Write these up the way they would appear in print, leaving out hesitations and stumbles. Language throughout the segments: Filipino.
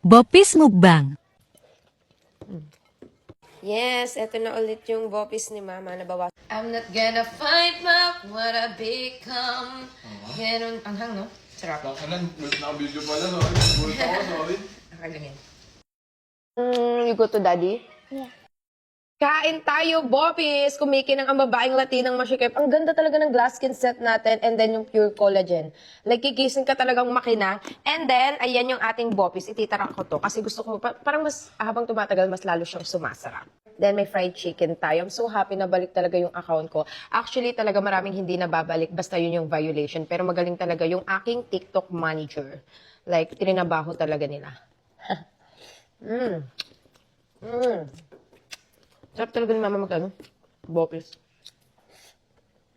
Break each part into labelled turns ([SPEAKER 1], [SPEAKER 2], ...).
[SPEAKER 1] Bopis Mukbang.
[SPEAKER 2] Yes, eto na ulit yung bopis ni Mama na bawas. I'm not gonna fight back what I become. Ganun, anghang, no? Sarap.
[SPEAKER 3] Bakalan, naka-video pala, sorry. Bulot ako, sorry.
[SPEAKER 2] Nakalangin. You go to daddy?
[SPEAKER 4] Yeah.
[SPEAKER 2] Kain tayo, bopis! Kumikinang ang babaeng Latinang masikip. Ang ganda talaga ng glass skin set natin and then yung pure collagen. Like, kikisin ka talagang makinang. And then, ayan yung ating bopis. Ititara ko to kasi gusto ko, parang mas habang tumatagal, mas lalo siyang sumasarap. Then, may fried chicken tayo. I'm so happy na balik talaga yung account ko. Actually, talaga maraming hindi nababalik. Basta yun yung violation. Pero magaling talaga yung aking TikTok manager. Like, tininabaho talaga nila. Sarap talaga ni Mama mag-ano? Bopis.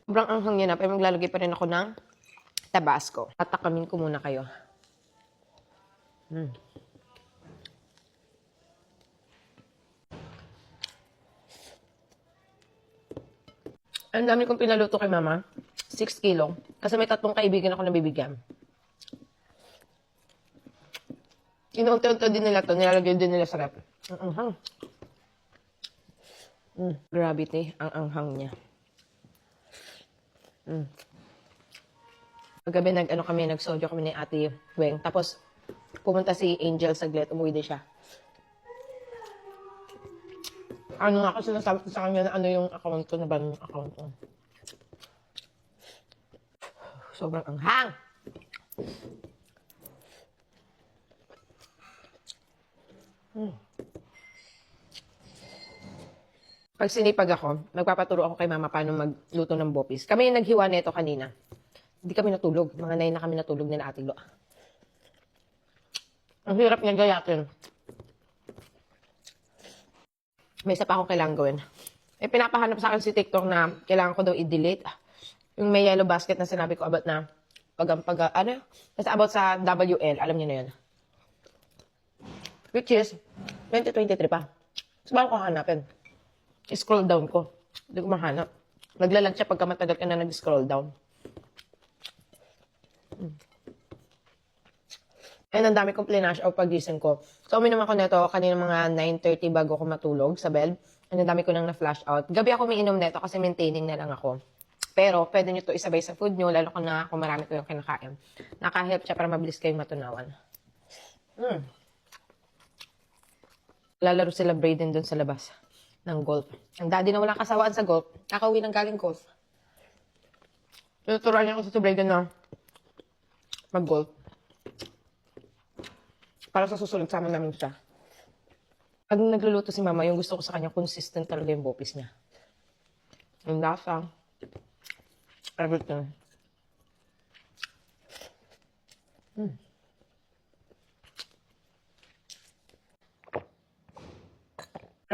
[SPEAKER 2] Sobrang anghang niya na, pero maglalagay pa rin ako ng Tabasco. Tatakamin ko muna kayo. Ang dami kong pinaluto kay Mama. 6 kilo. Kasi may 3 kaibigan ako na bibigyan. Inuunti-unti din nila to. Nilalagay din nila sa rep. Ang anghang. Gravity, ang anghang niya. Paggabi nag-sojo kami ni Ate Weng. Tapos, pumunta si Angel saglit, umuwi din siya. Ano nga kasi nasabi ko sa kanya na ano yung account ko, na ba yung account ko. Sobrang anghang! Pag sinipag ako, magpapaturo ako kay Mama paano magluto ng bopis. Kami yung naghiwa nito kanina. Hindi kami natulog. Mga 9 na kami natulog nila Ate Lo. Ang hirap niya gayatin. May isa pa akong kailangan gawin. Pinapahanap sa akin si TikTok na kailangan ko daw i-delete. Yung may yellow basket na sinabi ko about na basta about sa WL. Alam niyo na yun. Which is, 2023 pa. So, bago ko hanapin. I-scroll down ko. Hindi ko mahanap. Naglalag siya pagka matagal ka na nag-scroll down. And ang dami kong plinash out pagising ko. So, uminom ako nito kanina mga 9:30 bago ako matulog sa bed. And ang dami ko nang na-flash out. Gabi ako umiinom nito kasi maintaining na lang ako. Pero, pwede nyo to isabay sa food nyo, lalo kung marami ko yung kinakain. Nakahelp siya para mabilis kayong matunawan. Lalaro sila Brayden dun sa labas ng golf. Ang daddy na walang kasawaan sa golf, kakauwi ng galing golf. Tuturuan niya ako sa Brayden na mag-golf. Para sa susunod, sama namin siya. Pag nagluluto si Mama, yung gusto ko sa kanya, consistent talaga yung bopis niya. Yung lasa. Everything.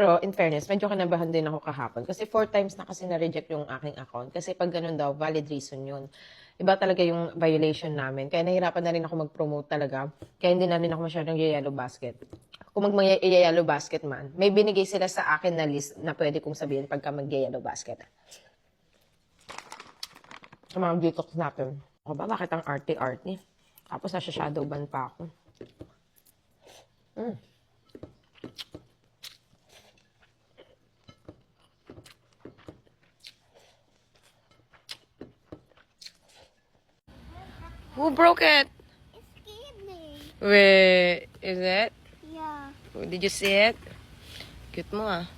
[SPEAKER 2] Pero in fairness, medyo kinabahan din ako kahapon. Kasi 4 times na kasi na-reject yung aking account. Kasi pag ganun daw, valid reason yun. Iba talaga yung violation namin. Kaya nahirapan na rin ako mag-promote talaga. Kaya hindi na rin ako masyadong yellow basket. Kung mag-yellow basket man, may binigay sila sa akin na list na pwede kong sabihin pagka mag-yellow basket. Sa mga detox natin. O ba, bakit ang arte-arte? Tapos nasa shadow ban pa ako. Who broke it?
[SPEAKER 4] It's kidney.
[SPEAKER 2] Wait, is it?
[SPEAKER 4] Yeah.
[SPEAKER 2] Did you see it? Cute mo ah.